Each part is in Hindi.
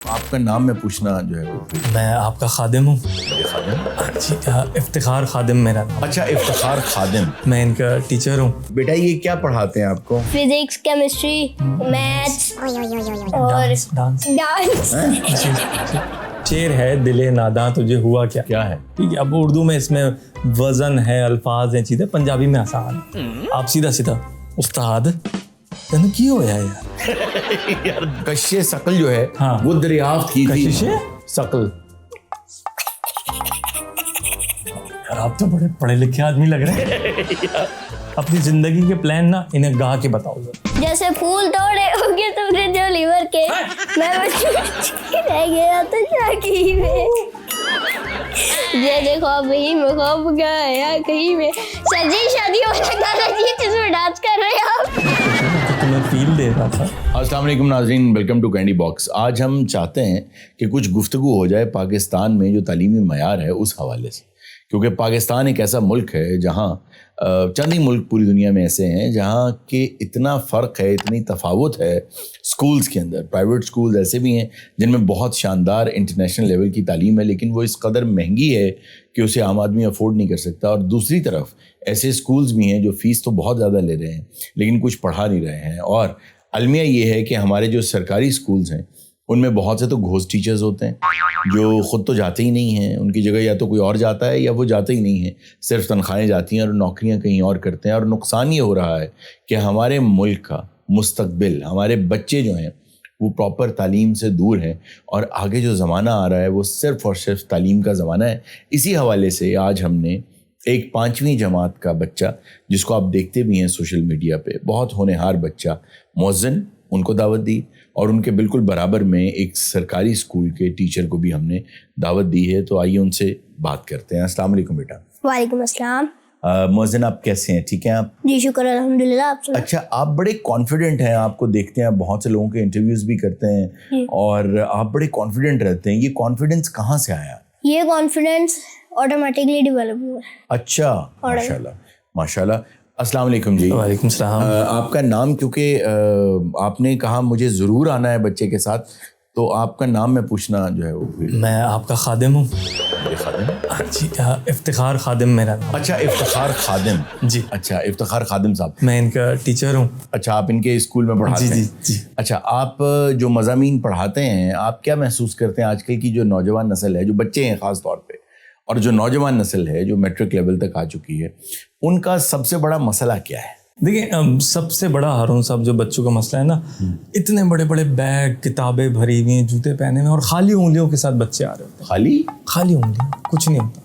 आपका नाम मैं पूछना जो है वो मैं आपका खादिम हूँ खादिम। जी। इफ्तिखार खादिम मेरा नाम। अच्छा, इफ्तिखार खादिम। मैं इनका टीचर हूँ। बेटा ये क्या पढ़ाते हैं आपको? फिजिक्स, केमिस्ट्री, मैथ्स और डांस। डांस। शेर है दिले नादा तुझे हुआ क्या। क्या है? ठीक है, अब उर्दू में इसमें वजन है, अल्फाज हैं, चीज़ें। पंजाबी में आसान है। आप सीधा सीधा उस्ताद तेन की होया यार। यार कश्शे शकल जो है हाँ। वो दरियाफ्त की थी। कशिशे शकल। यार आप तो बड़े पढ़े लिखे आदमी लग रहे हैं। अपनी जिंदगी के प्लान ना इन्हें गा के बताओ जरा। जैसे फूल तोड़े होगे तुमने जो लीवर के, मैं रह गया तो जागी में। ये देखो वही में खौफ गया कहीं में। सर जी शादी वाला गाना जी जिसमें डांस कर रहे हैं आप। तो तुम्हें फील दे रहा था। अस्सलाम वालेकुम नाज़रीन, वेलकम टू कैंडी बॉक्स। आज हम चाहते हैं कि कुछ गुफ्तगू हो जाए पाकिस्तान में जो तालीमी मयार है उस हवाले से, क्योंकि पाकिस्तान एक ऐसा मुल्क है जहाँ चंद ही मुल्क पूरी दुनिया में ऐसे हैं जहाँ के इतना फ़र्क है, इतनी तफावत है स्कूल्स के अंदर। प्राइवेट स्कूल्स ऐसे भी हैं जिनमें बहुत शानदार इंटरनेशनल लेवल की तालीम है, लेकिन वो इस कदर महंगी है कि उसे आम आदमी अफोर्ड नहीं कर सकता। और दूसरी तरफ ऐसे स्कूल्स भी हैं जो फ़ीस तो बहुत ज़्यादा ले रहे हैं लेकिन कुछ पढ़ा नहीं रहे हैं। और अलमिया ये है कि हमारे जो सरकारी स्कूल्स हैं उनमें बहुत से तो घोस्ट टीचर्स होते हैं जो ख़ुद तो जाते ही नहीं हैं, उनकी जगह या तो कोई और जाता है या वो जाते ही नहीं हैं, सिर्फ तनख्वाहें जाती हैं और नौकरियां कहीं और करते हैं। और नुकसान ये हो रहा है कि हमारे मुल्क का मुस्तकबिल, हमारे बच्चे जो हैं वो प्रॉपर तालीम से दूर हैं और आगे जो ज़माना आ रहा है वो सिर्फ़ और सिर्फ तालीम का ज़माना है। इसी हवाले से आज हमने एक 5वीं जमात का बच्चा, जिसको आप देखते भी हैं सोशल मीडिया पे, बहुत होनहार बच्चा मोहसिन, उनको दावत दी और उनके बिल्कुल बराबर में एक सरकारी स्कूल के टीचर को भी हमने दावत दी है। तो आइए उनसे बात करते हैं। अस्सलाम वालेकुम बेटा। वालेकुम अस्सलाम। मोहसिन आप कैसे हैं? ठीक हैं आप? जी शुक्र अल्हम्दुलिल्लाह। आप सुनाओ। अच्छा, आप बड़े कॉन्फिडेंट हैं, आपको देखते हैं, आप बहुत से लोगों के इंटरव्यूज़ भी करते हैं और आप बड़े कॉन्फिडेंट रहते हैं। ये कॉन्फिडेंस कहाँ से आया? ये कॉन्फिडेंस ऑटोमेटिकली डेवलप हुआ है। अच्छा, माशाल्लाह माशाल्लाह। अस्सलाम वालेकुम जी। वालेकुम सलाम। आपका नाम, क्योंकि आपने कहा मुझे ज़रूर आना है बच्चे के साथ, तो आपका नाम मैं पूछना जो है वो मैं आपका खादिम हूँ खादिम। जी। इफ्तिखार खादिम मेरा नाम। अच्छा, इफ्तिखार खादिम जी। अच्छा, इफ्तिखार खादिम साहब। मैं इनका टीचर हूँ। अच्छा, आप इनके स्कूल में पढ़ाते जी हैं? जी जी। अच्छा, आप जो मज़ामीन पढ़ाते हैं, आप क्या महसूस करते हैं आजकल की जो नौजवान नस्ल है, जो बच्चे हैं ख़ास तौर पे, और जो नौजवान नस्ल है जो मैट्रिक लेवल तक आ चुकी है, उनका सबसे बड़ा मसला क्या है? देखिए, सबसे बड़ा हारून साहब जो बच्चों का मसला है ना, इतने बड़े बड़े बैग, किताबें भरी हुई, जूते पहने हुए और खाली उंगलियों के साथ बच्चे आ रहे होते हैं। खाली उंगलियां, कुछ नहीं होता।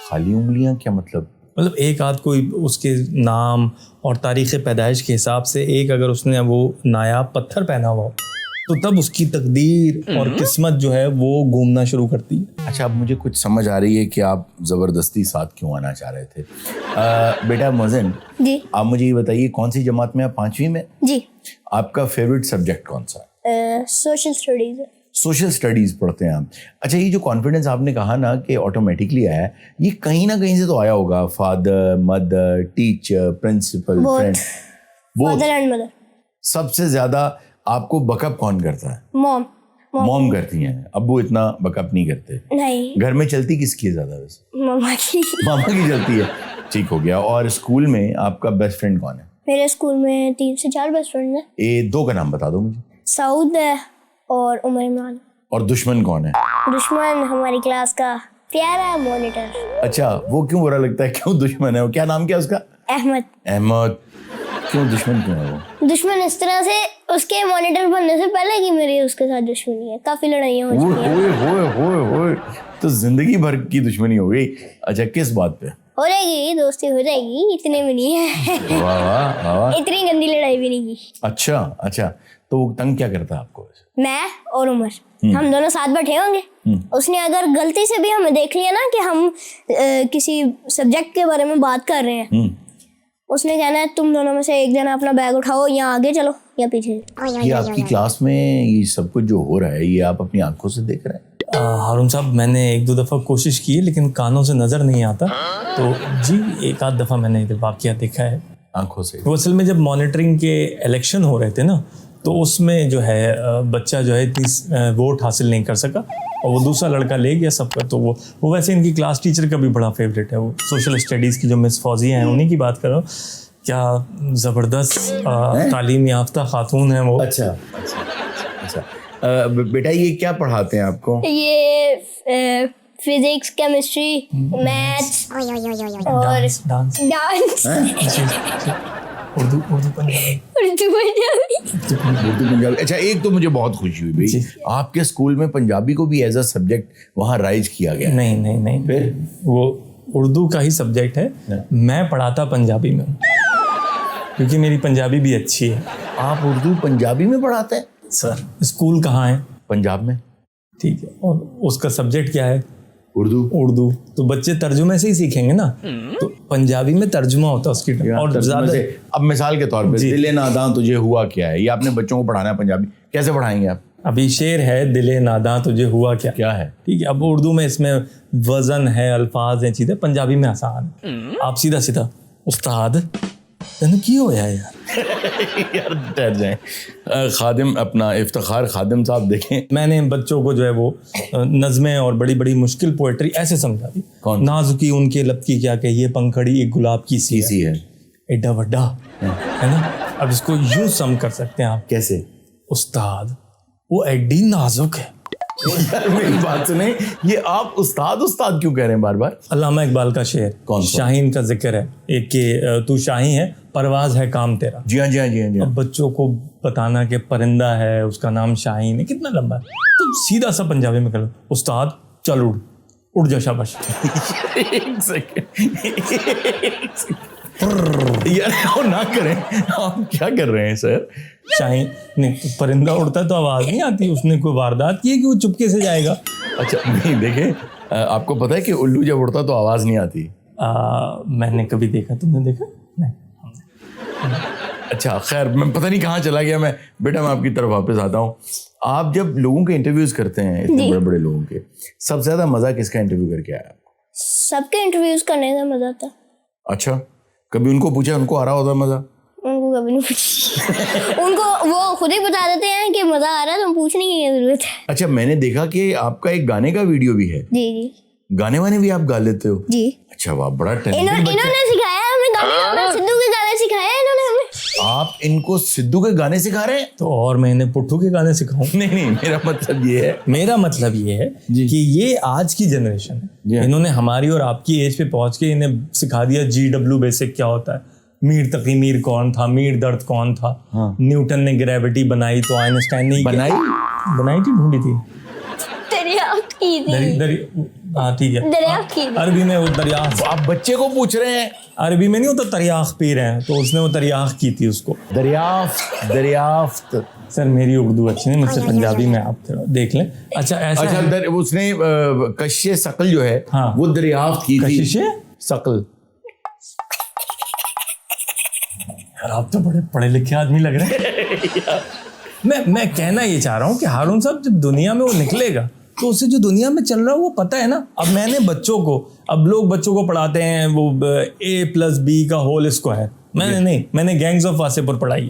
खाली उंगलियां क्या मतलब? मतलब एक आध कोई उसके नाम और तारीख़ पैदाइश के हिसाब से एक अगर उसने वो नायाब पत्थर पहना हुआ हो तो तब उसकी तकदीर और किस्मत जो है वो घूमना शुरू करती है। अच्छा, अब मुझे कुछ समझ आ रही है कि आप ज़बरदस्ती साथ क्यों आना चाह रहे थे। बेटा मोहसिन जी। आप मुझे ये बताइए, कौन सी जमात में आप? 5वीं में। जी। आपका फेवरेट सब्जेक्ट कौन सा है? Social studies. सोशल स्टडीज़ पढ़ते हैं आप। अच्छा, ये जो कॉन्फिडेंस आपने कहा ना कि ऑटोमेटिकली आया है, ये कहीं ना कहीं से तो आया होगा। Father, mother, teacher, principal, friend, father and mother. सबसे ज़्यादा आपको बकअप कौन करता है? मॉम। मॉम करती हैं, अब्बू इतना बकअप नहीं करते। नहीं, घर में चलती किसकी है ज़्यादा वैसे? मामा की। मामा की चलती है। ठीक हो गया। और स्कूल में आपका बेस्ट फ्रेंड कौन है? मेरे स्कूल में 3 से 4 बेस्ट फ्रेंड हैं। ये 2 का नाम बता दो मुझे। सऊद है और उमर इमरान। और दुश्मन कौन है? दुश्मन हमारी क्लास का प्यारा मॉनिटर। अच्छा, वो क्यों बुरा लगता है? क्यों दुश्मन है वो? क्या नाम क्या उसका? अहमद। अहमद। क्यों दुश्मन क्यों है वो? दुश्मन इस तरह से, उसके मॉनिटर बनने से पहले की मेरी उसके साथ दुश्मनी है, काफी लड़ाइयाँ हो चुकी हैं। ओए, तो जिंदगी भर की दुश्मनी हो गई। अच्छा, किस बात पे? हो जाएगी, दोस्ती हो जाएगी, इतने में नहीं है। वाह वाह वाह। इतनी गंदी लड़ाई भी नहीं की। अच्छा, तो वो तंग क्या करता है आपको? मैं और उमर, हम दोनों साथ बैठे होंगे, उसने अगर गलती से भी हमें देख लिया ना कि हम किसी सब्जेक्ट के बारे में बात कर रहे हैं, उसने कहना है तुम दोनों में से एक जना अपना बैग उठाओ, या आगे चलो या पीछे। ये आपकी क्लास में ये सब कुछ जो हो रहा है, ये आप अपनी आंखों से देख रहे हैं? हारून साहब, मैंने 1-2 दफ़ा कोशिश की है लेकिन कानों से नज़र नहीं आता। तो जी, एक आध दफ़ा मैंने वाक़या देखा है आंखों से। वो असल में जब मॉनिटरिंग के इलेक्शन हो रहे थे ना, तो उसमें जो है बच्चा जो है इतनी वोट हासिल नहीं कर सका और वो दूसरा लड़का ले गया सबका। तो वो वैसे इनकी क्लास टीचर का भी बड़ा फेवरेट है, वो सोशल स्टडीज़ की जो मिस फौजिया हैं उन्हीं की बात कर रहा हूँ। क्या ज़बरदस्त तालीम याफ्ता खातून है वो। अच्छा अच्छा अच्छा। बेटा ये क्या पढ़ाते हैं आपको? ये फिजिक्स, केमिस्ट्री, मैथ्स और डांस डांस, उर्दू पंजाबी। उर्दू पंजाबी। अच्छा, एक तो मुझे बहुत खुशी हुई भाई, आपके स्कूल में पंजाबी को भी एज अ सब्जेक्ट वहाँ राइज किया गया। नहीं फिर वो उर्दू का ही सब्जेक्ट है, मैं पढ़ाता पंजाबी में क्योंकि मेरी पंजाबी भी अच्छी है। आप उर्दू पंजाबी में पढ़ाते हैं? सर स्कूल कहाँ है? पंजाब में। ठीक है, और उसका सब्जेक्ट क्या है? उर्दू। तो बच्चे तर्जुमे से ही सीखेंगे ना, तो पंजाबी में तर्जुमा होता है उसकी। और ज्यादा अब मिसाल के तौर पे दिले नादां तुझे हुआ क्या है, ये आपने बच्चों को पढ़ाना है पंजाबी, कैसे पढ़ाएंगे आप? अभी शेर है, दिले नादां तुझे हुआ क्या है? ठीक है, अब उर्दू में इसमें वजन है, अल्फाज हैं, चीजें। पंजाबी में आसान है। आप सीधा सीधा उस्ताद तेन की होया यार यार ठहर जाए। खादिम अपना इफ्तिखार खादिम साहब देखें, मैंने बच्चों को जो है वो नज़में और बड़ी बड़ी मुश्किल पोएट्री ऐसे समझा दी। नाजुकी उनके लब की क्या कहिए, पंखड़ी एक गुलाब की सी है, एडा वड्डा है ना। अब इसको यूं सम कर सकते हैं आप। कैसे? उस्ताद वो एडी नाजुक है। यार मेरी बात सुने, ये आप उस्ताद क्यों कह रहे हैं बार बार? अल्लामा इकबाल का शेर, कौन? शाहीन का जिक्र है एक कि तू शाही है, परवाज है काम तेरा। जी हाँ। अब बच्चों को बताना कि परिंदा है, उसका नाम शाहीन है, कितना लंबा है, तो सीधा सा पंजाबी में करो, उस्ताद चल उड़ जा शाबाश। एक सेकंड यार वो ना करें, आप क्या कर रहे हैं सर? शाहीन नहीं, तो परिंदा उड़ता है तो आवाज नहीं आती, उसने कोई वारदात की है कि वो चुपके से जाएगा? अच्छा नहीं, देखें आपको पता है कि उल्लू जब उड़ता तो आवाज नहीं आती। मैंने कभी देखा, तुमने देखा? नहीं। अच्छा खैर, मैं पता नहीं कहाँ चला गया मैं। बेटा मैं आपकी तरफ वापस आता हूँ। आप जब लोगों के इंटरव्यूज करते हैं, इतने बड़े बड़े लोगों के, सबसे ज्यादा मजा किसका इंटरव्यू करके आया आपको? सबके इंटरव्यूज करने का मजा आता। अच्छा, कभी उनको पूछा उनको आ रहा होता मजा? उनको कभी नहीं पूछा। उनको वो खुद ही बता देते हैं कि मजा आ रहा है, तो पूछने की क्या जरूरत है। अच्छा, मैंने देखा कि आपका एक गाने का वीडियो भी है। जी। गाने वाने भी आप गा लेते हो? जी। अच्छा वाह, बड़ा टैलेंटेड। इन्होंने सिखाया हमें गाने, सिद्धू के गाने सिखाए इन्होंने हमें। आप इनको सिद्धू के गाने सिखा रहे हैं? तो और मैं इन्हें पुट्ठू के गाने सिखाऊं? नहीं, मेरा मतलब ये है कि ये आज की जनरेशन है, इन्होंने हमारी और आपकी एज पे पहुंच के इन्हें सिखा दिया GW बेसिक क्या होता है, मीर तकी मीर कौन था, मीर दर्द कौन था, न्यूटन ने ग्रेविटी बनाई तो आइंस्टाइन ने बनाई थी, ढूंढी थी, दरियाफ्त की थी। हाँ ठीक है, दरियाफ्त की। अरबी में वो दरियाफ्त। आप बच्चे को पूछ रहे हैं? अरबी में नहीं होता दरियाफ्त पी रहे हैं, तो उसने वो दरियाफ्त की थी उसको। दरियाफ्त। सर मेरी उर्दू अच्छी नहीं, मुझसे पंजाबी में आप थोड़ा देख लें। अच्छा ऐसा उसने कशिश सकल जो है, हाँ, वो दरियाफ्त की थी। कशिश सकल। यार आप तो बड़े पढ़े लिखे आदमी लग रहे हैं। मैं कहना ये चाह रहा हूँ कि हारून साहब जब दुनिया में वो निकलेगा तो उसे जो दुनिया में चल रहा है वो पता है ना। अब मैंने बच्चों को, अब लोग बच्चों को पढ़ाते हैं वो A+B का होल स्क्वायर, मैंने नहीं, मैंने गैंग्स ऑफ वासेपुर पढ़ाई है।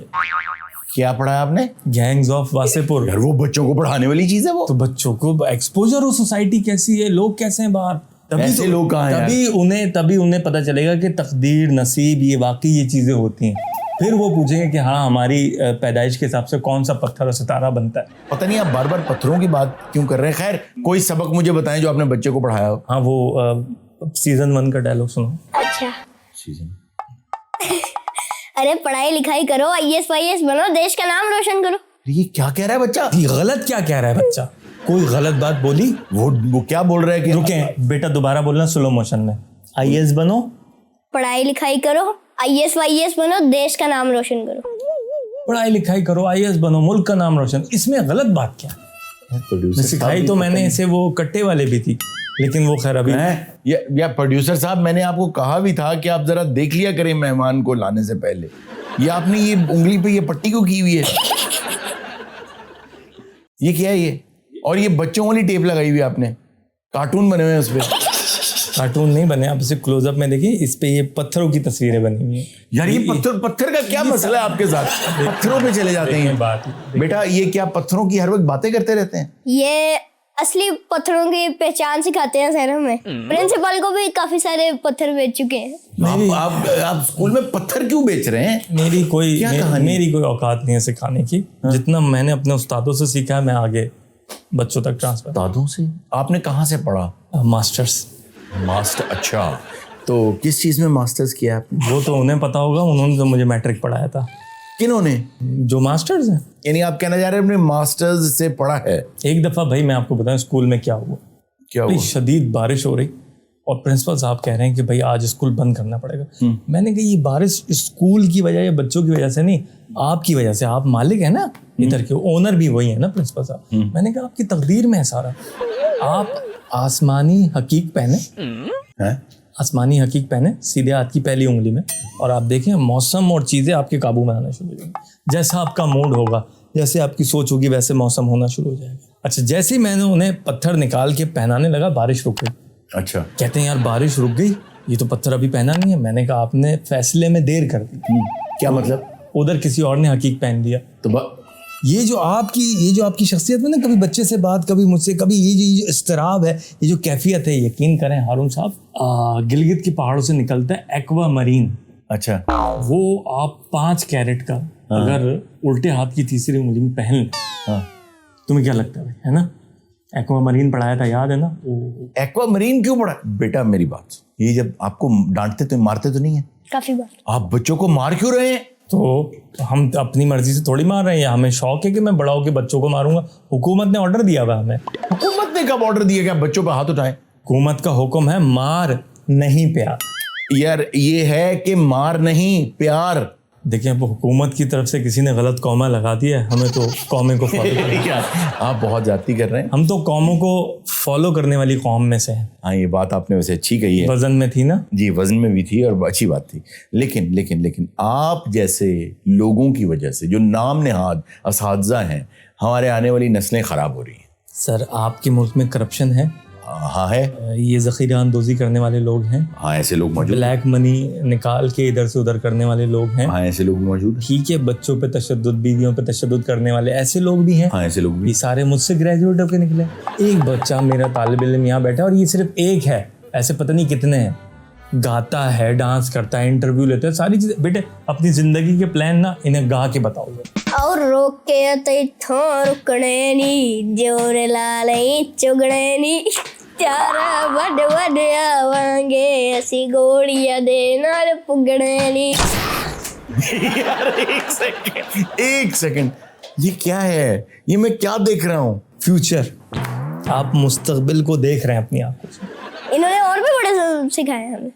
क्या पढ़ाया आपने? Gangs of Wasseypur. यार वो बच्चों को पढ़ाने वाली चीज है वो। तो बच्चों को एक्सपोजर हो, सोसाइटी कैसी है, लोग कैसे हैं बाहर, ऐसे लोग कहाँ हैं? तभी उन्हें पता चलेगा कि तकदीर, नसीब, ये वाकई ये चीजें होती हैं। फिर वो पूछेंगे कि हाँ हमारी पैदाइश के हिसाब से कौन सा पत्थर और सितारा बनता है। पता नहीं आप बार बार पत्थरों की बात क्यों कर रहे हैं। खैर कोई सबक मुझे बताएं जो आपने बच्चे को पढ़ाया हो। हाँ वो सीजन 1 का डायलॉग सुनो। अच्छा सीजन अरे पढ़ाई लिखाई करो, IAS वाईएएस बनो, देश का नाम रोशन करो। ये क्या कह रहा है बच्चा? ये गलत क्या कह रहा है बच्चा? कोई गलत बात बोली? वो क्या बोल रहा है कि रुकें बेटा, दोबारा बोलना स्लो मोशन में। IAS बनो, पढ़ाई लिखाई करो, IAS वाईएएस बनो, देश का नाम रोशन करो। पढ़ाई लिखाई करो, IAS बनो, मुल्क का नाम रोशन। इसमें गलत बात क्या? सिखाई तो मैंने इसे वो कट्टे वाले भी थी, लेकिन वो खैर अभी या प्रोड्यूसर साहब मैंने आपको कहा भी था कि आप जरा देख लिया करें मेहमान को लाने से पहले। ये आपने ये उंगली पे ये पट्टी क्यों की हुई है? ये क्या है ये? और ये बच्चों वाली टेप लगाई हुई है आपने, कार्टून बने हुए हैं उस पे। कार्टून नहीं बने, आप इसे क्लोजअप में देखिए, इस पे ये पत्थरों की तस्वीरें बनी हुई हैं। यार ये पत्थर का क्या मसला है आपके साथ? पत्थरों पे चले जाते हैं बात बेटा। ये क्या पत्थरों की हर वक्त बातें करते रहते हैं? ये असली पत्थरों की पहचान सिखाते हैं शहरों में। प्रिंसिपल को भी काफी सारे पत्थर बेच चुके हैं। आप स्कूल में पत्थर क्यों बेच रहे हैं? मेरी कोई औकात नहीं है सिखाने की। जितना मैंने अपने उस्तादों से सीखा है, मैं आगे बच्चों तक ट्रांसफर। उस्तादों से? आपने कहाँ से पढ़ा? मास्टर्स। मास्टर? अच्छा, तो किस चीज में मास्टर्स किया आपने? वो तो उन्हें पता होगा, उन्होंने तो मुझे मैट्रिक पढ़ाया था। किन्होंने? जो मास्टर्स हैं। यानी आप कहना चाह रहे हैं अपने मास्टर्स से पढ़ा है? एक दफा भाई मैं आपको बताऊं स्कूल में क्या हुआ। क्या हुआ? शदीद बारिश हो रही और प्रिंसिपल साहब कह रहे हैं कि भाई आज स्कूल बंद करना पड़ेगा। मैंने कहा ये बारिश स्कूल की वजह या बच्चों की वजह से नहीं, आपकी वजह से। आप मालिक है ना इधर के, ओनर भी वही है ना प्रिंसिपल साहब। मैंने कहा आपकी तकदीर में है सारा। आप आसमानी हकीक पहने हैं? आसमानी हकीक पहने सीधे हाथ की पहली उंगली में, और आप देखें मौसम और चीज़ें आपके काबू में आना शुरू हो जाएंगी। जैसा आपका मूड होगा, जैसे आपकी सोच होगी, वैसे मौसम होना शुरू हो जाएगा। अच्छा, जैसे ही मैंने उन्हें पत्थर निकाल के पहनाने लगा, बारिश रुक गई। अच्छा। कहते हैं यार बारिश रुक गई, ये तो पत्थर अभी पहना नहीं है। मैंने कहा आपने फैसले में देर कर दी। क्या मतलब? उधर किसी और ने हकीक पहन लिया। तो ये जो आपकी शख्सियत में ना, कभी बच्चे से बात, कभी मुझसे, कभी ये जो इस्तराब है, ये जो कैफियत है, यकीन करें हारून साहब, गिलगित के पहाड़ों से निकलता है एक्वा मरीन। अच्छा। वो आप 5 कैरेट का अगर उल्टे हाथ की तीसरी उंगली में पहन लें, तुम्हें क्या लगता है ना? एक्वा मरीन पढ़ाया था, याद है ना? एक्वा मरीन क्यों पढ़ा? बेटा मेरी बात, ये जब आपको डांटते तो मारते तो नहीं है? काफी बार। आप बच्चों को मार क्यों रहे हैं? तो हम अपनी मर्जी से थोड़ी मार रहे हैं, हमें शौक है कि मैं बड़ा होकर बच्चों को मारूंगा। हुकूमत ने ऑर्डर दिया हुआ हमें। हुकूमत ने कब ऑर्डर दिया कि आप बच्चों पर हाथ उठाएं? हुकूमत का हुक्म है मार नहीं प्यार। यार ये है कि मार नहीं प्यार। देखिए, अब हुकूमत की तरफ से किसी ने गलत कौमा लगा दिया है, हमें तो कौमे को फॉलो करना। आप बहुत ज्यादती कर रहे हैं। हम तो कौमों को फॉलो करने वाली कौम में से हैं। हाँ, ये बात आपने वैसे अच्छी कही है। वजन में थी ना जी, वजन में भी थी और अच्छी बात थी। लेकिन लेकिन लेकिन आप जैसे लोगों की वजह से, जो नाम नेहाद असातिज़ा हैं, हमारे आने वाली नस्लें खराब हो रही हैं। सर, आपके मुल्क में करप्शन है। हाँ है। ये ज़ख़ीरा अंदोज़ी करने वाले लोग हैं। हाँ, ऐसे लोग मौजूद। ब्लैक मनी निकाल के इधर से उधर करने वाले लोग हैं। हाँ, ऐसे लोग मौजूद। ठीक है, बच्चों पे तशद्दुद, बीवियों पे तशद्दुद करने वाले ऐसे लोग भी हैं। हाँ, ऐसे लोग भी। ये सारे मुझसे ग्रेजुएट होकर निकले। एक बच्चा मेरा तालिब इल्म यहाँ बैठा, और ये सिर्फ एक है, ऐसे पता नहीं कितने हैं। गाता है, डांस करता है, इंटरव्यू लेता है, सारी चीज़ें। बेटे अपनी ज़िंदगी के प्लान ना इन्हें गा के बताओ। और रोक के तो रुकने नी, जोर लाले चुगने नी, चारा बड़ बड़ आवांगे, असी गोलियां दे नाल पुगने नी। यार एक सेकंड, ये क्या है? ये मैं क्या देख रहा हूँ? फ्यूचर। आप मुस्तकबिल को देख रहे हैं अपनी आंखों से। इन्होंने और भी बड़े सिखाए हमें।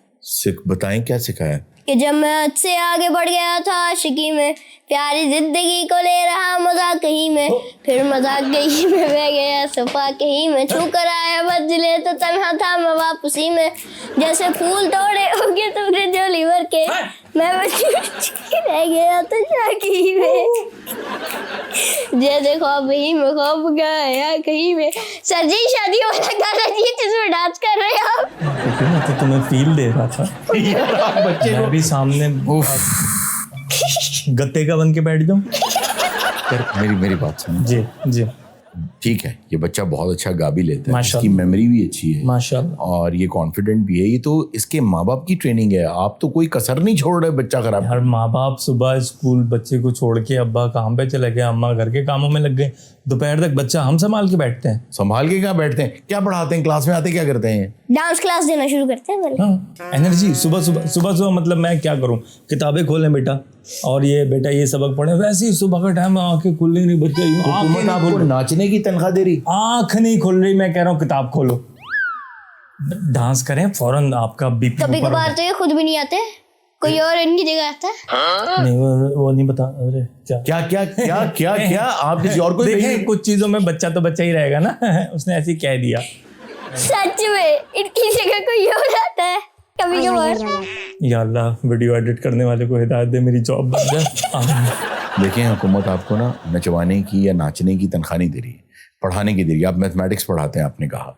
बताएं क्या सिखाया? कि जब मैं हद से आगे बढ़ गया था आशिकी में, प्यारी जिंदगी को ले रहा मजाक कहीं में, फिर मजाक कहीं में बह गया सफा कहीं में, छू कर आया मंजिले तो तन्हा था मैं वापसी में, जैसे फूल तोड़े होगे तुमने जो लीवर के, मैं रह गया तो झांकी में, जैसे ख्वाब ही में ख्वाब गया कहीं में। सर जी, शादी वाला गाना जी जिसमें डांस कर रहे हैं आप। मैं तो तुम्हें फील दे रहा था। बच्चे मैं भी सामने गत्ते का बन के बैठ जाऊं। मेरी बात सुनो। जी जी, ठीक है, ये बच्चा बहुत अच्छा गा भी लेता है, माशाल्लाह। इसकी मेमोरी भी अच्छी है माशाल्लाह, और ये कॉन्फिडेंट भी है। ये तो इसके माँ बाप की ट्रेनिंग है। आप तो कोई कसर नहीं छोड़ रहे बच्चा खराब। हर माँ बाप सुबह स्कूल बच्चे को छोड़ के अब्बा काम पे चले गए, अम्मा घर के कामों में लग गए, दोपहर तक बच्चा हम संभाल के बैठते हैं। संभाल के क्या बैठते हैं? क्या पढ़ाते हैं? क्लास में आते क्या करते हैं? डांस क्लास देना शुरू करते हैं पहले। हाँ, एनर्जी सुबह मतलब मैं क्या करूं, किताबें खोलें बेटा, और ये बेटा ये सबक पढ़े, वैसे ही सुबह का टाइम आंखें खुल नहीं रही बच्चे, हुकूमत आपको नाचने की तनख्वाह दे रही? आंख नहीं खुल रही, मैं कह रहा हूँ किताब खोलो, डांस करें, फौरन आपका बीपी कभी कभार तो ये खुद भी नहीं आते, कोई और इनकी जगह आता है। नहीं वो नहीं बता। अरे क्या क्या क्या क्या क्या आप किसी और को देखें, कुछ चीजों में बच्चा तो बच्चा ही रहेगा ना। उसने ऐसे ही कह दिया। सच में इनकी जगह कोई और आता है कभी कभार। या अल्लाह, वीडियो एडिट करने वाले को हिदायत दे, मेरी जॉब बन जाए। देखें, हुकूमत आपको ना नचवाने की या नाचने की तनख्वाह नहीं दे रही है, पढ़ाने की दे रही है। आप मैथमेटिक्स पढ़ाते हैं, आपने कहा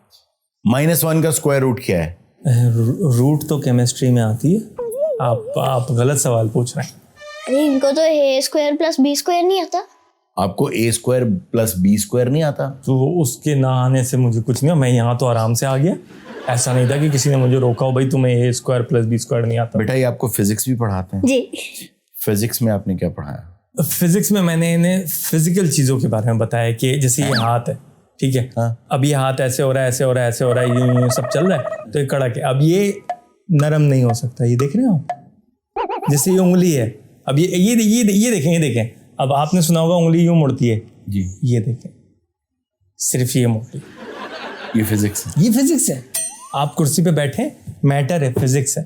-1 का स्क्वायर रूट क्या है? रूट तो केमिस्ट्री में आती है। आप गलत सवाल पूछ रहे हैं। अरे इनको तो ए स्क्वायर प्लस बी स्क्वायर नहीं आता। आपको ए स्क्वायर प्लस बी स्क्वायर नहीं आता? तो उसके ना आने से मुझे कुछ नहीं, मैं यहाँ तो आराम से आ गया। ऐसा नहीं था कि किसी ने मुझे रोका हो, भाई तुम्हें ए स्क्वायर प्लस बी स्क्वायर नहीं आता। बेटा ये आपको फिजिक्स भी पढ़ाते हैं? जी। फिजिक्स में आपने क्या पढ़ाया? फिजिक्स में मैंने इन्हें फिजिकल चीज़ों के बारे में बताया कि जैसे ये हाथ है, ठीक है, हाँ। अब ये हाथ ऐसे हो रहा है, ऐसे हो रहा है, ऐसे हो रहा है, यूं सब चल रहा है, तो ये कड़क है। अब ये नरम नहीं हो सकता, ये देख रहे हो आप, जैसे ये उंगली है, अब ये देखें, अब आपने सुना होगा उंगली यूं मुड़ती है जी, ये देखें, सिर्फ ये मुड़ती है। ये फिजिक्स है? ये फिजिक्स है। आप कुर्सी पे बैठे, मैटर है, फिजिक्स है।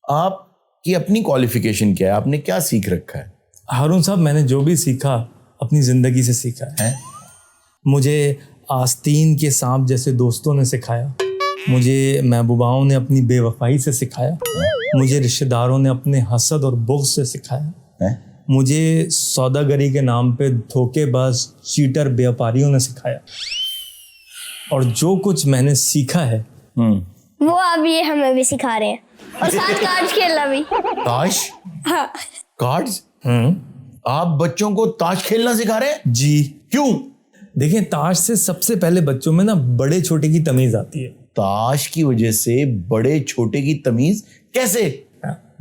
आपकी अपनी क्वालिफिकेशन क्या है? आपने क्या सीख रखा है? हारून साहब, मैंने जो भी सीखा अपनी ज़िंदगी से सीखा है। मुझे आस्तीन के सांप जैसे दोस्तों ने सिखाया, मुझे महबूबाओं ने अपनी बेवफाई से सिखाया, मुझे रिश्तेदारों ने अपने हसद और बुग़्ज़ से सिखाया, मुझे सौदागरी के नाम पे धोखेबाज चीटर व्यापारियों ने सिखाया। और जो कुछ मैंने सीखा है वो अब ये हमें भी सिखा रहे हैं, और साथ कार्ड्स खेलना भी। ताश? हाँ। कार्ड्स? आप बच्चों को ताश खेलना सिखा रहे हैं? जी। क्यों? देखिए, ताश से सबसे पहले बच्चों में ना बड़े छोटे की तमीज़ आती है। ताश की वजह से बड़े छोटे की तमीज कैसे?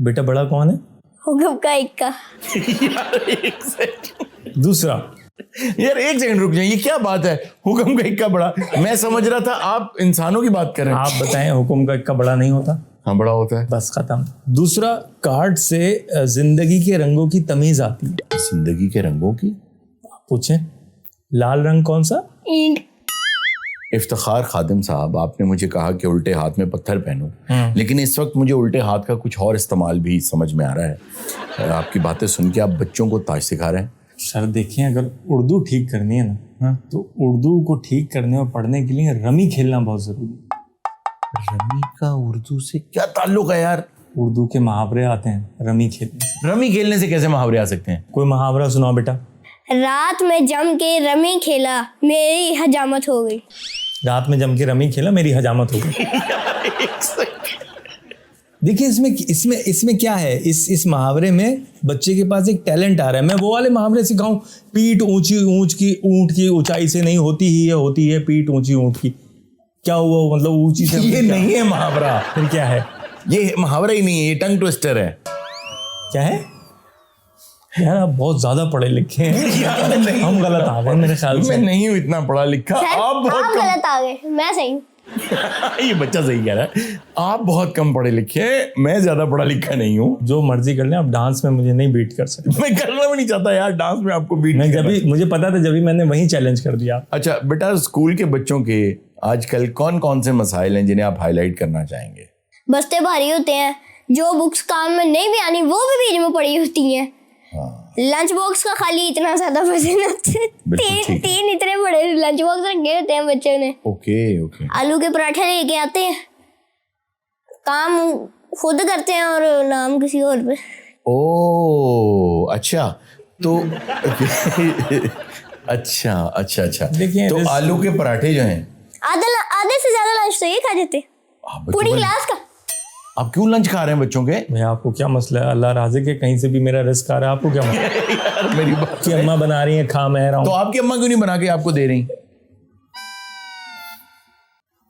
बेटा बड़ा कौन है? हुक्म का इक्का। यार एक सेकंड, दूसरा। यार एक सेकंड रुक जाइए, ये क्या बात है? हुक्म का इक्का बड़ा? मैं समझ रहा था आप इंसानों की बात कर रहे हैं। आप बताएं, हुक्म का इक्का बड़ा नहीं होता? हाँ बड़ा होता है। बस खत्म। दूसरा, कार्ड से जिंदगी के रंगों की तमीज आती है। जिंदगी के रंगों की? पूछें, लाल रंग कौन सा? ईंट। इफ्तिखार खादिम साहब, आपने मुझे कहा कि उल्टे हाथ में पत्थर पहनो, लेकिन इस वक्त मुझे उल्टे हाथ का कुछ और इस्तेमाल भी समझ में आ रहा है। आपकी बातें सुन के आप बच्चों को ताश सिखा रहे हैं? सर देखें, अगर उर्दू ठीक करनी है ना, तो उर्दू को ठीक करने और पढ़ने के लिए रमी खेलना बहुत जरूरी है। रमी का उर्दू से क्या ताल्लुक है यार? उर्दू के मुहावरे आते हैं रमी खेलने से। रमी खेलने से कैसे मुहावरे आ सकते हैं? कोई मुहावरा सुनाओ बेटा। रात में जम के रमी खेला, मेरी हजामत हो गई। रात में जम के रमी खेला, मेरी हजामत हो गई। देखिए, इसमें क्या है, इस मुहावरे में बच्चे के पास एक टैलेंट आ रहा है। मैं वो वाले मुहावरे सिखाऊं, पीठ ऊंची ऊंट की ऊंचाई से नहीं होती ही होती है पीठ ऊंची ऊंट की। क्या हुआ, मतलब ऊंची से? ये नहीं है मुहावरा। फिर क्या है? ये मुहावरा ही नहीं है, ये टंग ट्विस्टर है। क्या है यार? आप बहुत ज्यादा पढ़े लिखे हैं। हम गलत आ गए मेरे ख्याल से। मैं नहीं हूँ इतना पढ़ा लिखा। आप बहुत कम। गलत आ गए, मैं सही हूँ। ये बच्चा सही कह रहा है। आप बहुत कम पढ़े लिखे हैं, मैं ज्यादा पढ़ा लिखा नहीं हूँ। जो मर्जी कर लें, आप डांस में मुझे नहीं बीट कर सकते। मैं करना भी नहीं चाहता यार, डांस में आपको बीट। मैं जब भी, मुझे पता था, जब भी मैंने वही चैलेंज कर दिया। अच्छा बेटा, स्कूल के बच्चों के आजकल कौन कौन से मसाइल हैं जिन्हें आप हाईलाइट करना चाहेंगे? बस्ते भारी होते हैं, जो बुक्स काम में नहीं भी आनी वो भी बीच में पड़ी होती हैं। लंच बॉक्स का खाली इतना ज्यादा वजन होता है, तीन इतने बड़े लंच बॉक्स रखे होते हैं बच्चों ने। ओके। आलू के पराठे लेके आते हैं, काम खुद करते हैं और नाम किसी और पे। ओ अच्छा, तो अच्छा। देखिए, तो आलू के पराठे जो हैं, आधे से ज्यादा लंच तो ये खा जाते पूरी क्लास का। आप क्यों लंच खा रहे हैं बच्चों के? भैया आपको क्या मसला है? अल्लाह राज़ी के कहीं से भी मेरा रिस्क आ रहा है, आपको क्या मसला है? यार मेरी बात कि अम्मा बना रही है, खा मैं रहा हूँ। तो आपकी अम्मा क्यों नहीं बना के आपको दे रही?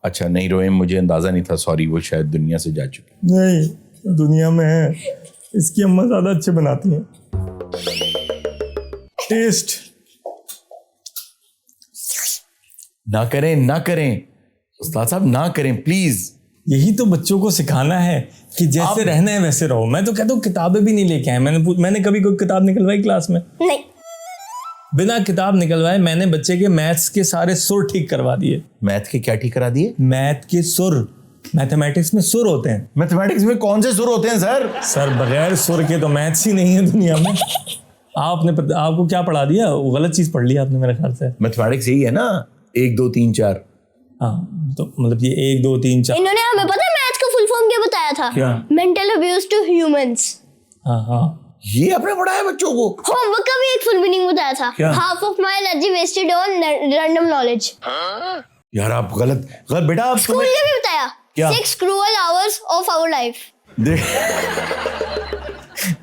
अच्छा नहीं रोए, मुझे अंदाजा नहीं था, सॉरी, वो शायद दुनिया से जा चुकी। नहीं, दुनिया में है, इसकी अम्मा ज्यादा अच्छे बनाती हैं। टेस्ट ना करें उस्ताद साहब, ना करें प्लीज। यही तो बच्चों को सिखाना है कि जैसे रहना है वैसे रहो। मैं तो कहता हूँ किताबें भी नहीं लेके आए। मैंने कभी कोई किताब निकलवाई क्लास में? नहीं। बिना किताब निकलवाए मैंने बच्चे के मैथ्स के सारे सुर ठीक करवा दिए। मैथ के क्या ठीक करा दिए? मैथ के सुर। मैथमेटिक्स में सुर होते हैं। मैथमेटिक्स में कौन से सुर होते हैं सर? सर बगैर सुर के तो मैथ्स ही नहीं है दुनिया में। आपको क्या पढ़ा दिया? वो गलत चीज पढ़ ली आपने मेरे ख्याल से। मैथमेटिक्स यही है ना, 1 2 3 4। हाँ, तो मतलब ये 1 2 3 4। इन्होंने हमें पता है मैथ्स का फुल फॉर्म क्या बताया था? क्या? Mental abuse to humans. हाँ, ये आपने पढ़ाया बच्चों को? होमवर्क का भी एक फुल मीनिंग बताया था। क्या? Half of my energy wasted on random knowledge. यार आप गलत बेटा, आप स्कूल में भी बताया क्या? 6 cruel hours of our life.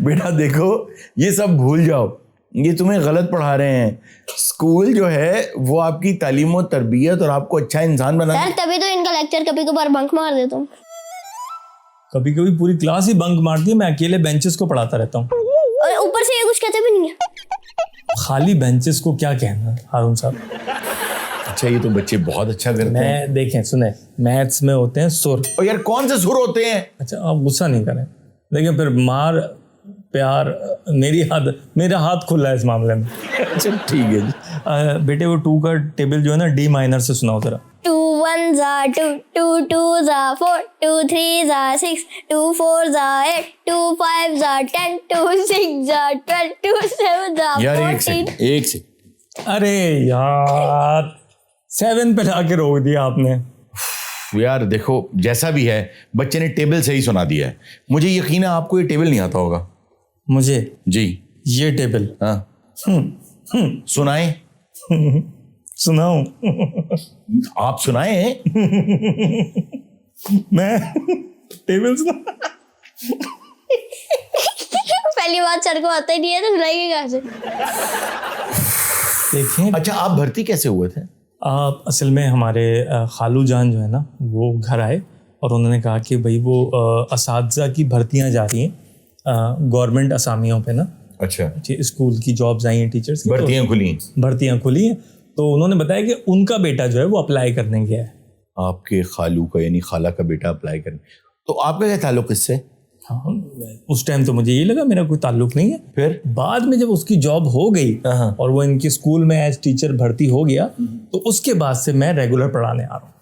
बेटा देखो, ये सब भूल जाओ, ये तुम्हें गलत पढ़ा रहे हैं। स्कूल जो है वो आपकी तालीम और तरबियत और आपको अच्छा इंसान बनाना। सर तभी तो इनका लेक्चर कभी कभार बंक मार देता हूँ। कभी कभी पूरी क्लास ही बंक मारती है, मैं अकेले बेंचेस को पढ़ाता रहता हूँ। और ऊपर से ये कुछ कहते भी नहीं है। खाली बेंचेस को क्या कहना हारून साहब। अच्छा, ये तो बच्चे बहुत अच्छा करते हैं। मैं देखें सुने, मैथ्स में होते हैं सुर। और यार कौन से सुर होते हैं? अच्छा आप गुस्सा नहीं करें, लेकिन फिर मार प्यार मेरा हाथ खुला है इस मामले में। अच्छा ठीक है जी। बेटे वो 2 का टेबल जो है ना डी माइनर से सुनाओ जरा। 2 1s are 2, 2 2s are 4, 2 3s are 6, 2 4s are 8, 2 5s are 10, 2 6s are 12, 2 7s are यार 14. एक सेकंड। अरे यार 7 पे लाके रोक दिया आपने। यार देखो, जैसा भी है बच्चे ने टेबल सही सुना दिया है। मुझे यकीन है आपको ये टेबल नहीं आता होगा। मुझे जी ये टेबल हाँ सुनाए। सुनाऊं? आप सुनाए। मैं टेबल सुना। पहली बात सर को आता ही नहीं है तो सुनाएंगे कहाँ से? देखें अच्छा, आप भर्ती कैसे हुए थे? आप असल में हमारे खालू जान जो है ना वो घर आए और उन्होंने कहा कि भाई वो असातिज़ा की भर्तियां जा रही हैं गवर्नमेंट असामियों पे ना। अच्छा, स्कूल की जॉब्स आई हैं टीचर्स की, भर्तियां खुली। भर्तियां खुली हैं, तो उन्होंने बताया कि उनका बेटा जो है वो अप्लाई करने गया है। आपके खालू का यानी खाला का बेटा अप्लाई करने, तो आपका क्या ताल्लुक इससे? हाँ, उस टाइम तो मुझे ये लगा मेरा कोई ताल्लुक नहीं है। फिर बाद में जब उसकी जॉब हो गई और वो इनके स्कूल में एज टीचर भर्ती हो गया, तो उसके बाद से मैं रेगुलर पढ़ाने आ रहा हूँ।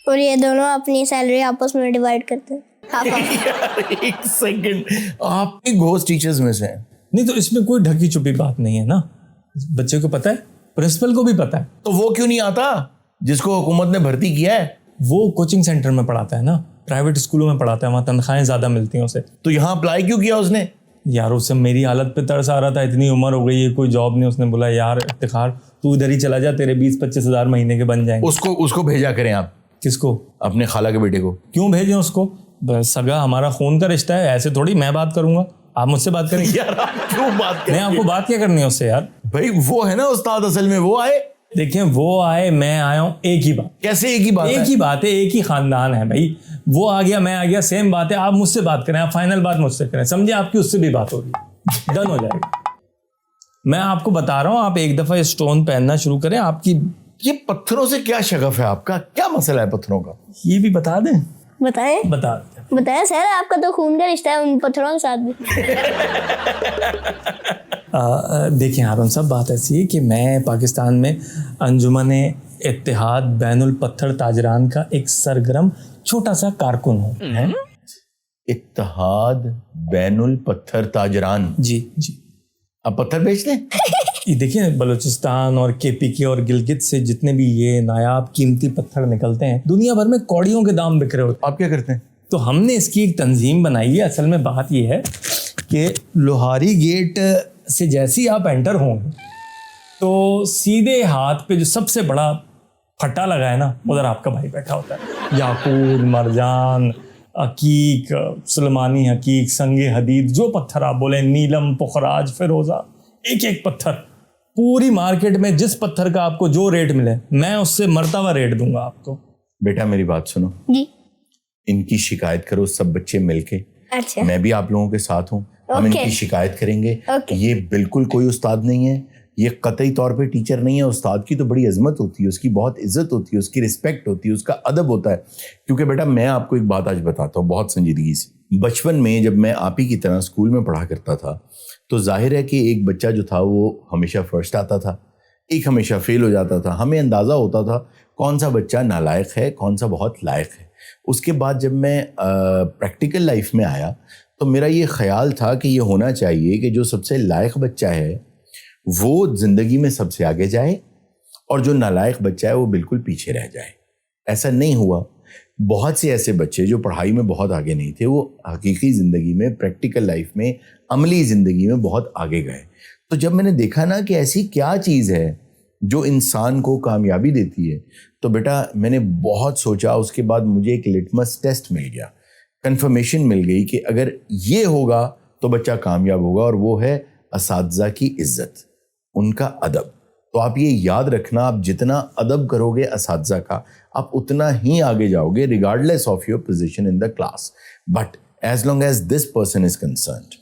और ये दोनों अपनी सैलरी आपस में डिवाइड करते हैं। एक सेकंड, आप घोस्ट टीचर्स में से हैं? नहीं तो इसमें कोई ढकी छुपी बात नहीं है ना, बच्चे को पता है, प्रिंसिपल को भी पता है। तो वो क्यों नहीं आता जिसको हुकूमत ने भर्ती किया है? वो कोचिंग सेंटर में पढ़ाता है ना, प्राइवेट स्कूलों में पढ़ाता है, वहाँ तनख्वाहें ज़्यादा मिलती हैं उसे। तो यहाँ अप्लाई क्यों किया उसने? यार उससे मेरी हालत पे तरस आ रहा था, इतनी उम्र हो गई है, कोई जॉब नहीं। उसने बोला यार इफ्तिखार तू इधर ही चला जा, तेरे 20-25 हज़ार महीने के बन जाएंगे। उसको भेजा करें आप। किसको? अपने खाला के बेटे को। क्यों भेजें उसको? बस सगा हमारा खून का रिश्ता है, ऐसे थोड़ी मैं बात करूंगा, आप मुझसे बात करेंगे। यार आप क्यों बात मैं आपको बात क्या करनी है उससे यार? भाई वो है ना उस्ताद, असल में वो आए। देखें वो आए मैं आया हूँ, एक ही बात। कैसे एक ही बात? एक ही बात है, एक ही खानदान है भाई। वो आ गया मैं आ गया, सेम बात है। आप मुझसे बात करें, आप फाइनल बात मुझसे करें, समझे? आपकी उससे भी बात होगी, डन हो जाएगा। मैं आपको बता रहा हूँ, आप एक दफा स्टोन पहनना शुरू करें, आपकी। ये पत्थरों से क्या शगफ है आपका? क्या मसला है पत्थरों का? ये भी बता दें? बताएं बताएं सर, आपका तो खून का रिश्ता है उन पत्थरों के साथ भी। देखिए हारून साहब, बात ऐसी है कि मैं पाकिस्तान में अंजुमन इत्तेहाद बैनुल पत्थर ताजरान का एक सरगर्म छोटा सा कारकुन हूँ। इत्तेहाद बैनुल पत्थर ताजरान? जी जी। आप पत्थर बेचते हैं? ये देखिए बलूचिस्तान और केपीके और गिलगित से जितने भी ये नायाब कीमती पत्थर निकलते हैं, दुनिया भर में कौड़ियों के दाम बिक रहे होते हैं। आप क्या करते हैं? तो हमने इसकी एक तंजीम बनाई है। असल में बात ये है कि लोहारी गेट से जैसे ही आप एंटर होंगे तो सीधे हाथ पे जो सबसे बड़ा फट्टा लगा है ना, उधर आपका भाई बैठा होता है। याकूत, मरजान, अकीक, सुलेमानी हकीक, संगे हदीद, जो पत्थर आप बोले, नीलम, पुखराज, फिरोजा, एक एक पत्थर पूरी मार्केट में जिस पत्थर का आपको जो रेट मिले, मैं उससे मरतबा रेट दूंगा आपको। बेटा मेरी बात सुनो जी। इनकी शिकायत करो सब बच्चे मिलके। अच्छा। मैं भी आप लोगों के साथ हूँ, हम ओके। इनकी शिकायत करेंगे। ओके। ये बिल्कुल कोई उस्ताद नहीं है, ये कतई तौर पे टीचर नहीं है। उस्ताद की तो बड़ी अजमत होती है, उसकी बहुत इज्जत होती है, उसकी रिस्पेक्ट होती है, उसका अदब होता है। क्योंकि बेटा मैं आपको एक बात आज बताता हूँ बहुत संजीदगी से। बचपन में जब मैं आप ही की तरह स्कूल में पढ़ा करता था, तो जाहिर है कि एक बच्चा जो था वो हमेशा फर्स्ट आता था, एक हमेशा फेल हो जाता था। हमें अंदाज़ा होता था कौन सा बच्चा नालायक है, कौन सा बहुत लायक है। उसके बाद जब मैं प्रैक्टिकल लाइफ में आया तो मेरा ये ख्याल था कि ये होना चाहिए कि जो सबसे लायक बच्चा है वो ज़िंदगी में सबसे आगे जाए और जो नालायक बच्चा है वो बिल्कुल पीछे रह जाए। ऐसा नहीं हुआ। बहुत से ऐसे बच्चे जो पढ़ाई में बहुत आगे नहीं थे, वो हकीकी ज़िंदगी में, प्रैक्टिकल लाइफ में, अमली ज़िंदगी में बहुत आगे गए। तो जब मैंने देखा ना कि ऐसी क्या चीज़ है जो इंसान को कामयाबी देती है, तो बेटा मैंने बहुत सोचा, उसके बाद मुझे एक लिटमस टेस्ट मिल गया, कंफर्मेशन मिल गई कि अगर ये होगा तो बच्चा कामयाब होगा, और वो है असातिज़ा की इज्जत, उनका अदब। तो आप ये याद रखना, आप जितना अदब करोगे असातिज़ा का, आप उतना ही आगे जाओगे, regardless of your position in the class, but as long as this person is concerned.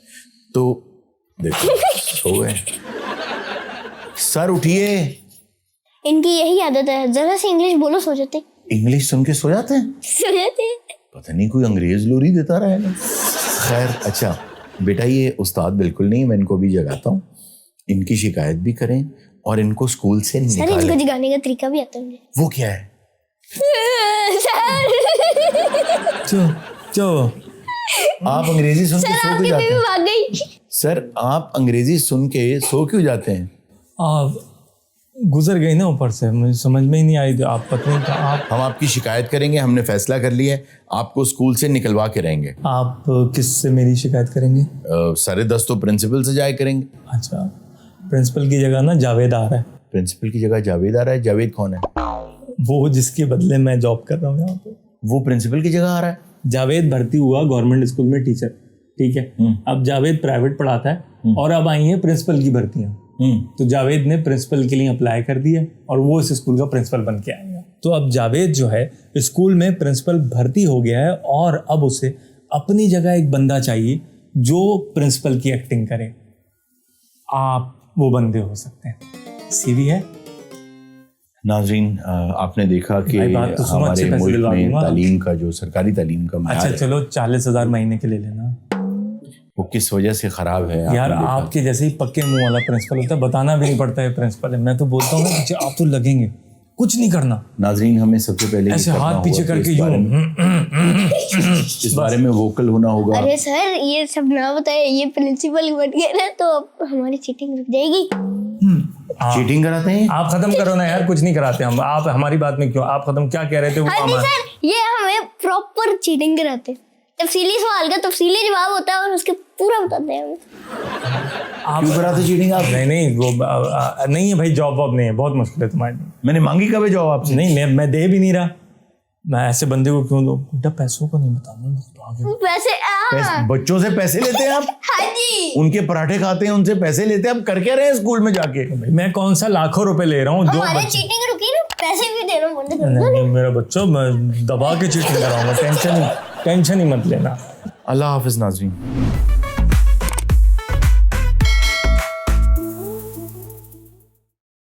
तो देखो सो गए। सर उठिए। इनकी यही आदत है, जरा से इंग्लिश बोलो सो जाते। इंग्लिश सुन के सो जाते हैं? सो जाते। पता नहीं कोई अंग्रेज लोरी देता रहेगा। खैर, अच्छा बेटा ये उस्ताद बिल्कुल नहीं, मैं इनको भी जगाता हूँ, इनकी शिकायत भी करें और इनको स्कूल से सर निकालें। इनको जगाने का तरीका भी आता है मुझे। वो क्या है? चलो आप अंग्रेजी सुन के सर सो आपकी क्यों जाते बेबी हैं? भाग गई। सर आप अंग्रेजी सुन के सो क्यों जाते हैं? आप गुजर गई ना ऊपर से, मुझे समझ में ही नहीं आई। आप पता नहीं आप हम आपकी शिकायत करेंगे, हमने फैसला कर लिया है, आपको स्कूल से निकलवा के रहेंगे। आप किससे मेरी शिकायत करेंगे? सारे 10 तो प्रिंसिपल से जाया करेंगे। अच्छा, प्रिंसिपल की जगह ना जावेद आ रहा है। प्रिंसिपल की जगह जावेद आ रहा है? जावेद कौन है? वो जिसके बदले मैं जॉब कर रहा हूँ यहाँ पे, वो प्रिंसिपल की जगह आ रहा है? जावेद भर्ती हुआ गवर्नमेंट स्कूल में टीचर, ठीक है। अब जावेद प्राइवेट पढ़ाता है और अब आई है प्रिंसिपल की भर्तियाँ। तो जावेद ने प्रिंसिपल के लिए अप्लाई कर दिया और वो इस स्कूल का प्रिंसिपल बन के आएगा। तो अब जावेद जो है स्कूल में प्रिंसिपल भर्ती हो गया है और अब उसे अपनी जगह एक बंदा चाहिए जो प्रिंसिपल की एक्टिंग करे। आप वो बंदे हो सकते हैं। सीवी है? नाजरीन, आपने देखा कि भाई बात तो सुनो, अच्छे हमारे पैसे मुल्क दिलवा में दूंगा। तालीम का जो सरकारी तालीम का अच्छा म्यार है, चलो 40,000 महीने के ले लेना। वो किस वजह से ख़राब है। यार आपने देखा। आपके जैसे ही पक्के मुंह वाला प्रिंसिपल होता है, बताना भी नहीं पड़ता है प्रिंसिपल है। मैं तो बोलता हूँ ना कि आप तो लगेंगे, कुछ नहीं करना। नाजरीन, हमें सबसे पहले ऐसे ये करना हाथ पीछे होगा कि करके इस बारे में वोकल होना होगा। अरे सर ये सब ना बताए, ये प्रिंसिपल बन गया ना तो अब हमारी चीटिंग रुक जाएगी। चीटिंग कराते हैं? आप खत्म करो ना यार, कुछ नहीं कराते हम। आप हमारी बात में क्यों? आप खत्म क्या कह रहे थे वो? हाँ जी सर, ये हमें प्रॉपर चीटिंग कराते हैं। तफसीली सवाल का तफसीली जवाब होता है और उसके पूरा बताते हैं हमें। क्यों कराते चीटिंग आप? नहीं वो नहीं है भाई, जॉब वॉब नहीं है, बहुत मुश्किल है तुम्हारी। मैंने मांगी कब है जॉब आपसे? नहीं मैं दे भी नहीं रहा। मैं ऐसे बंदे को क्यों दूं? बेटा पैसों को नहीं बताना तो आगे। वैसे बच्चों से पैसे लेते हैं आप? हाँ जी, उनके पराठे खाते हैं, उनसे पैसे लेते हैं, आप कर क्या रहे हैं स्कूल में जाके? मैं कौन सा लाखों रुपए ले रहा हूँ? जो हमारे चीटिंग रुकी ना, पैसे भी देना बंद कर दो। नहीं मेरा बच्चों, मैं दबा के चीटिंग कराऊंगा, टेंशन ही मत लेना। अल्लाह हाफिज नाज़रीन।